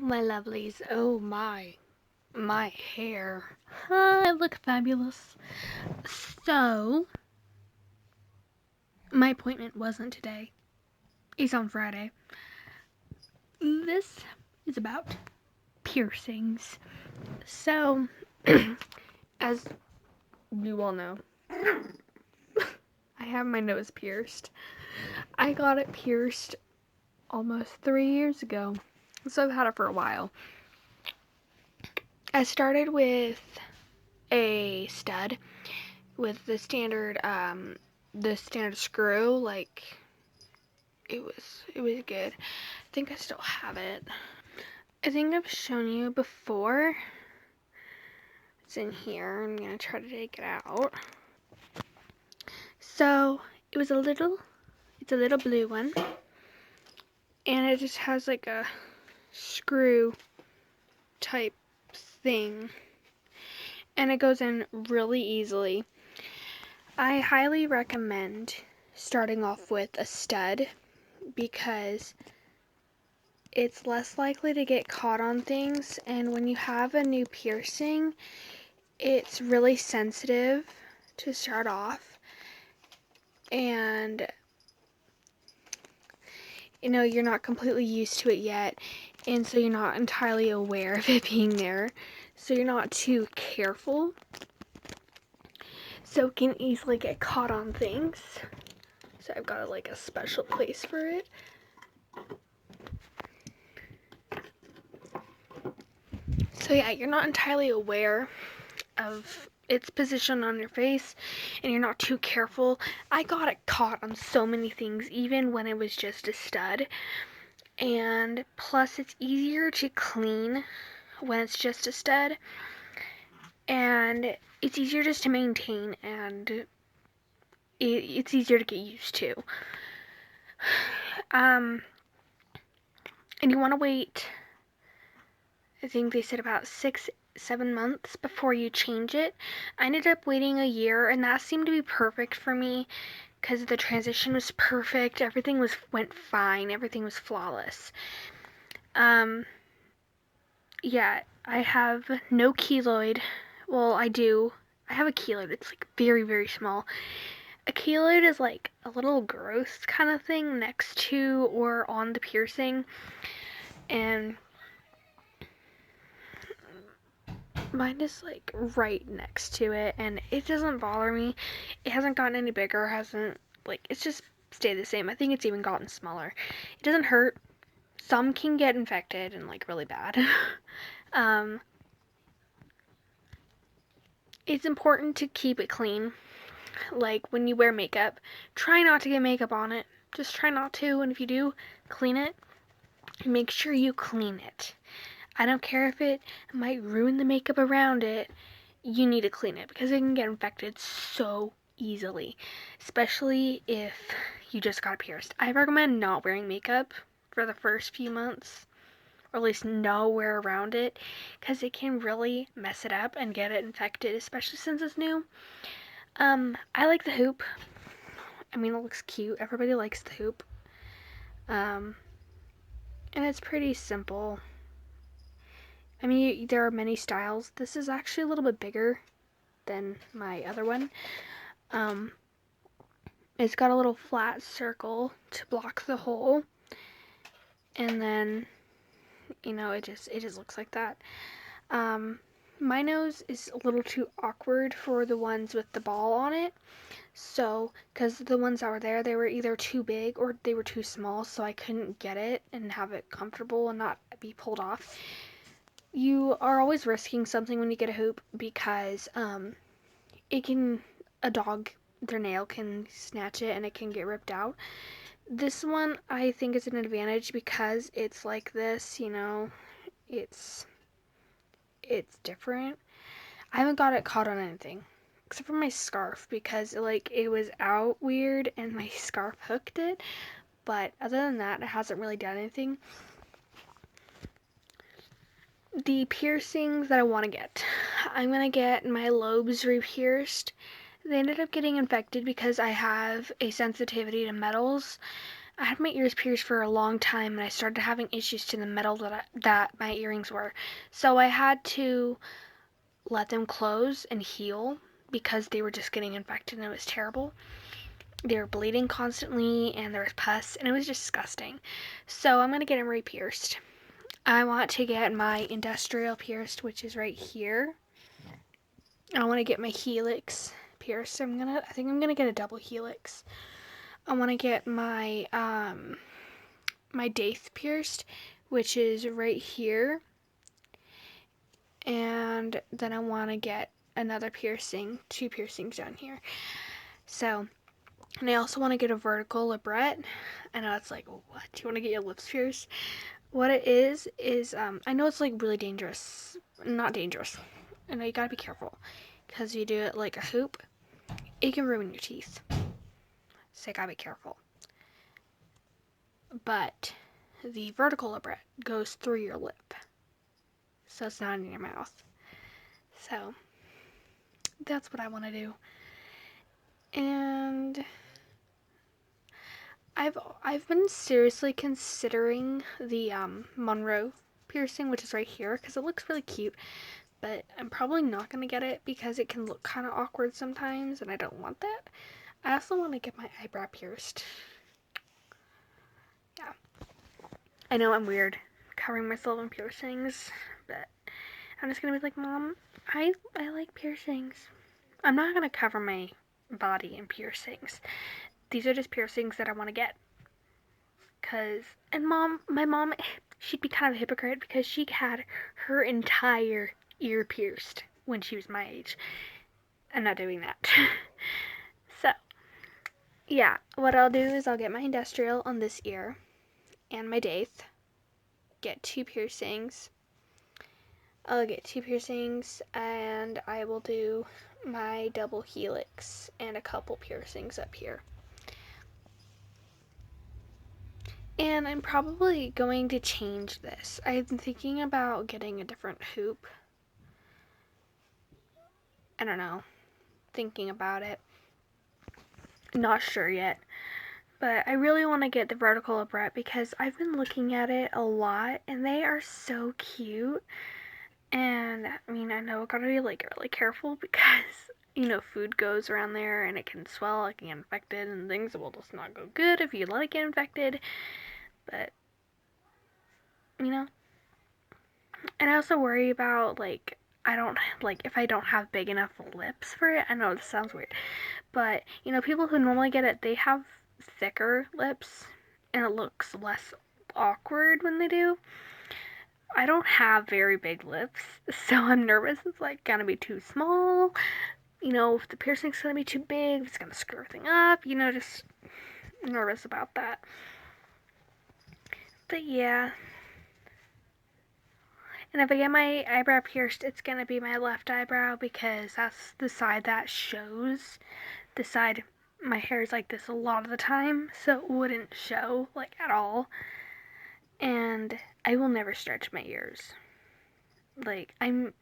my lovelies. Oh my hair. I look fabulous. So, my appointment wasn't today. It's on Friday. This is about piercings. So, as you all know, I have my nose pierced. I got it pierced almost 3 years ago. So I've had it for a while. I started with a stud with the standard screw. Like it was good. I think I still have it. I think I've shown you before. It's in here. I'm gonna try to take it out. So it's a little blue one, and it just has like a screw type thing, and it goes in really easily. I highly recommend starting off with a stud because it's less likely to get caught on things, and when you have a new piercing, it's really sensitive to start off, and you're not completely used to it yet, and so you're not entirely aware of it being there, so you're not too careful, so it can easily get caught on things. So I've got like a special place for it. So yeah, you're not entirely aware of its position on your face, and you're not too careful. I got it caught on so many things, even when it was just a stud. And plus, it's easier to clean when it's just a stud, and it's easier just to maintain, and it's easier to get used to. And you want to wait, I think they said about 6-7 months before you change it. I ended up waiting a year, and that seemed to be perfect for me because the transition was perfect. Everything went fine. Everything was flawless. Yeah, I have no keloid. Well, I do. I have a keloid. It's like very, very small. A keloid is like a little growth kind of thing next to or on the piercing, and mine is like right next to it, and it doesn't bother me. It hasn't gotten any bigger, it's just stayed the same. I think it's even gotten smaller. It doesn't hurt. Some can get infected and like really bad. It's important to keep it clean. Like when you wear makeup, try not to get makeup on it. Just try not to, and if you do, clean it. Make sure you clean it. I don't care if it might ruin the makeup around it. You need to clean it because it can get infected so easily, especially if you just got pierced. I recommend not wearing makeup for the first few months, or at least nowhere around it, because it can really mess it up and get it infected, especially since it's new. I like the hoop. I mean, it looks cute. Everybody likes the hoop. And it's pretty simple. I mean, there are many styles. This is actually a little bit bigger than my other one. It's got a little flat circle to block the hole, and then it just looks like that. My nose is a little too awkward for the ones with the ball on it, so because the ones that were there, they were either too big or they were too small, so I couldn't get it and have it comfortable and not be pulled off. You are always risking something when you get a hoop because a dog, their nail can snatch it and it can get ripped out. This one I think is an advantage because it's like this, it's different. I haven't got it caught on anything except for my scarf because it was out weird and my scarf hooked it, but other than that, it hasn't really done anything. The piercings that I want to get, I'm gonna get my lobes re-pierced. They ended up getting infected because I have a sensitivity to metals. I had my ears pierced for a long time, and I started having issues to the metal that my earrings were. So I had to let them close and heal because they were just getting infected and it was terrible. They were bleeding constantly and there was pus and it was disgusting. So I'm going to get them re-pierced. I want to get my industrial pierced, which is right here. I want to get my helix pierced. I think I'm going to get a double helix. I want to get my my daith pierced, which is right here. And then I want to get another piercing, 2 piercings down here. So, and I also want to get a vertical labret. I know it's like, what? Do you want to get your lips pierced? What it is, I know it's like really dangerous. Not dangerous. I know you gotta be careful. Because you do it like a hoop, it can ruin your teeth. So you gotta be careful. But the vertical labret goes through your lip. So it's not in your mouth. So that's what I want to do. And I've been seriously considering the Monroe piercing, which is right here, because it looks really cute. But I'm probably not going to get it because it can look kind of awkward sometimes, and I don't want that. I also want to get my eyebrow pierced. Yeah. I know I'm weird covering myself in piercings, but I'm just going to be like, Mom, I like piercings. I'm not going to cover my body in piercings. These are just piercings that I want to get. And my mom, she'd be kind of a hypocrite because she had her entire ear pierced when she was my age. I'm not doing that. So, yeah, what I'll do is I'll get my industrial on this ear and my daith. Get 2 piercings. I'll get 2 piercings and I will do my double helix and a couple piercings up here. And I'm probably going to change this. I'm thinking about getting a different hoop. I don't know. Thinking about it. Not sure yet. But I really want to get the vertical labret because I've been looking at it a lot and they are so cute. And I mean, I know I gotta be like really careful because, you know, food goes around there and it can swell, it can get infected, and things will just not go good if you let it get infected. But, you know, and I also worry about like if I don't have big enough lips for it. I know this sounds weird, but you know, people who normally get it, they have thicker lips and it looks less awkward when they do. I don't have very big lips, so I'm nervous it's like gonna be too small. You know, if the piercing's gonna be too big, if it's gonna screw everything up, you know, just nervous about that. But yeah. And if I get my eyebrow pierced, it's gonna be my left eyebrow because that's the side that shows. The side my hair is like this a lot of the time, so it wouldn't show like at all. And I will never stretch my ears. Like I'm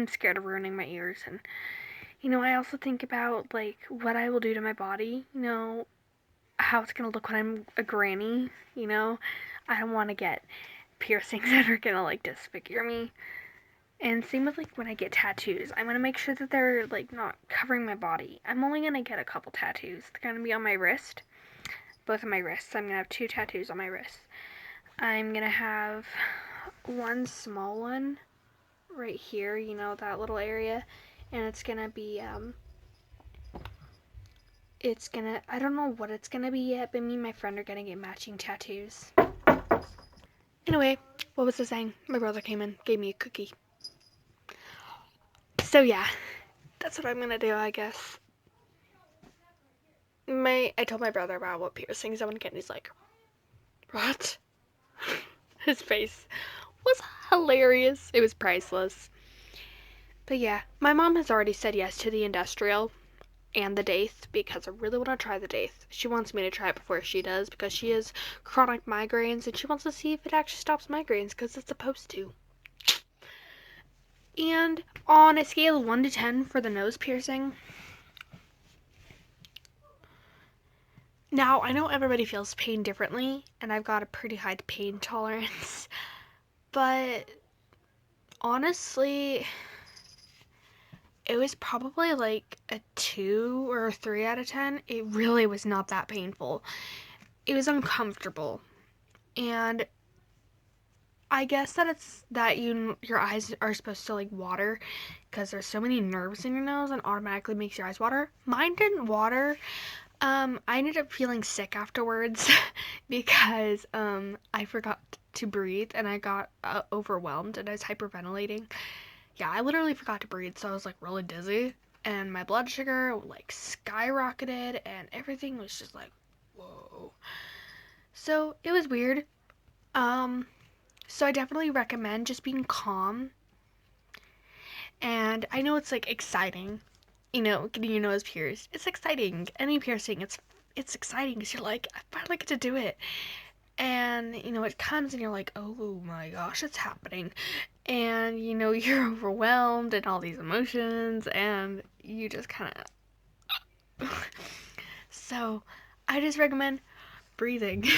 scared of ruining my ears, and you know, I also think about like what I will do to my body, you know, how it's gonna look when I'm a granny, you know. I don't want to get piercings that are gonna like disfigure me. And same with like when I get tattoos. I'm gonna make sure that they're like not covering my body. I'm only gonna get a couple tattoos. They're gonna be on my wrist. Both of my wrists. I'm gonna have 2 tattoos on my wrists. I'm gonna have one small one right here, you know, that little area. And it's gonna be I don't know what it's gonna be yet, but me and my friend are gonna get matching tattoos. Anyway, what was I saying? My brother came in, gave me a cookie. So yeah, that's what I'm gonna do, I guess. I told my brother about what piercings I want to get, and he's like, what? His face was hilarious. It was priceless. But yeah, my mom has already said yes to the industrial and the daith because I really want to try the daith. She wants me to try it before she does because she has chronic migraines and she wants to see if it actually stops migraines because it's supposed to. And on a scale of 1 to 10 for the nose piercing, Now, I know everybody feels pain differently, and I've got a pretty high pain tolerance, but honestly, it was probably like a 2 or a 3 out of 10. It really was not that painful. It was uncomfortable. And I guess that it's that your eyes are supposed to like water because there's so many nerves in your nose and automatically makes your eyes water. Mine didn't water. I ended up feeling sick afterwards because I forgot to breathe and I got overwhelmed and I was hyperventilating. Yeah, I literally forgot to breathe, so I was like really dizzy and my blood sugar like skyrocketed and everything was just like whoa. So it was weird. Um, so I definitely recommend just being calm. And I know it's like exciting, getting your nose pierced. It's exciting. Any piercing, it's exciting because you're like, I finally get to do it. And it comes and you're like, oh my gosh, it's happening. And you're overwhelmed and all these emotions, and you just kind of. So, I just recommend breathing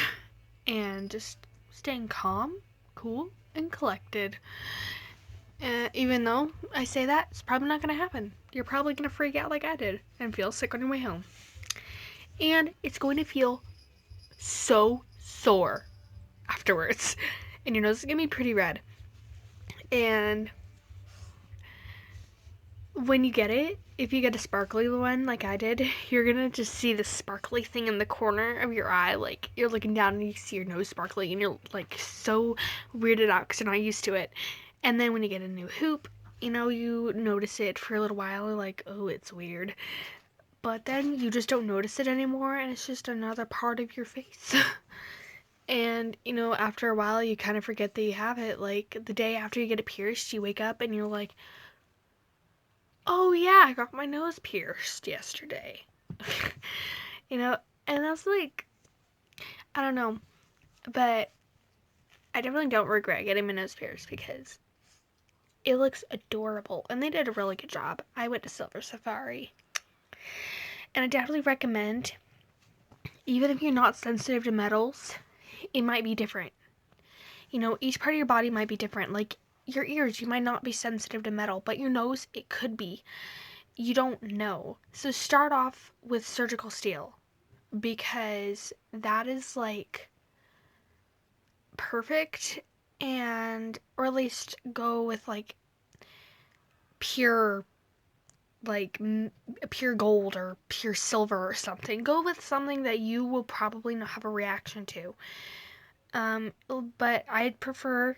and just staying calm, cool, and collected. Even though I say that, it's probably not going to happen. You're probably going to freak out like I did and feel sick on your way home. And it's going to feel so sore afterwards. And your nose is going to be pretty red. And when you get it, if you get a sparkly one like I did, you're going to just see the sparkly thing in the corner of your eye. Like, you're looking down and you see your nose sparkly and you're like so weirded out because you're not used to it. And then when you get a new hoop, you notice it for a little while, like, oh, it's weird. But then you just don't notice it anymore, and it's just another part of your face. And, after a while, you kind of forget that you have it. Like, the day after you get it pierced, you wake up and you're like, oh, yeah, I got my nose pierced yesterday. And that's like, I don't know. But I definitely don't regret getting my nose pierced because it looks adorable. And they did a really good job. I went to Silver Safari. And I definitely recommend, even if you're not sensitive to metals, it might be different. Each part of your body might be different. Like your ears, you might not be sensitive to metal, but your nose, it could be. You don't know. So start off with surgical steel because that is like perfect, and or at least go with like pure like pure gold or pure silver or something. Go with something that you will probably not have a reaction to. But I prefer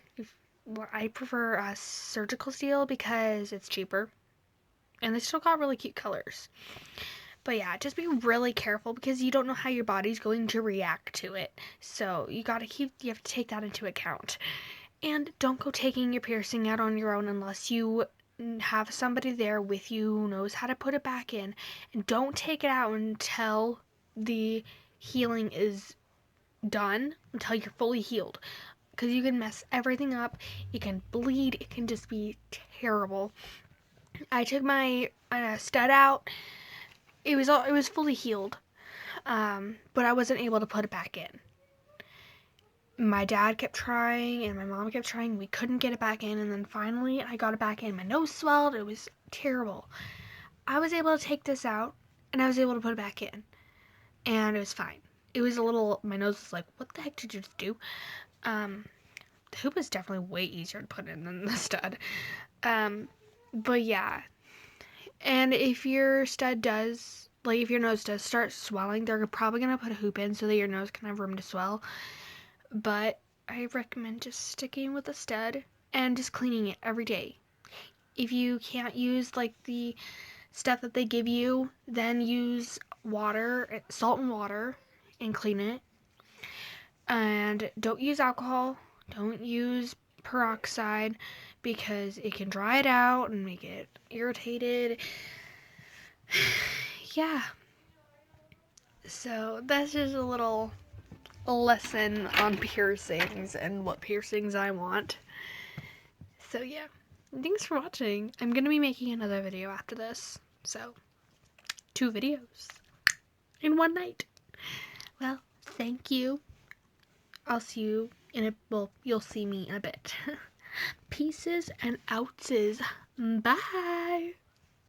surgical steel because it's cheaper, and they still got really cute colors. But yeah, just be really careful because you don't know how your body's going to react to it. So you have to take that into account. And don't go taking your piercing out on your own unless you have somebody there with you who knows how to put it back in. And don't take it out until the healing is done, until you're fully healed. Because you can mess everything up. It can bleed. It can just be terrible. I took my stud out. It was fully healed, but I wasn't able to put it back in. My dad kept trying and my mom kept trying. We couldn't get it back in, and then finally I got it back in. My nose swelled. It was terrible. I was able to take this out, and I was able to put it back in, and it was fine. It was a little. My nose was like, "What the heck did you just do?" The hoop is definitely way easier to put in than the stud. But yeah. And if your if your nose does start swelling, they're probably going to put a hoop in so that your nose can have room to swell. But I recommend just sticking with the stud and just cleaning it every day. If you can't use like the stuff that they give you, then use water, salt and water, and clean it. And don't use alcohol. Don't use peroxide because it can dry it out and make it irritated. Yeah. So that's just a little lesson on piercings and what piercings I want. So yeah. Thanks for watching. I'm going to be making another video after this. So, 2 videos in one night. Well, thank you. I'll see you well, you'll see me in a bit. Pieces and ounces. Bye.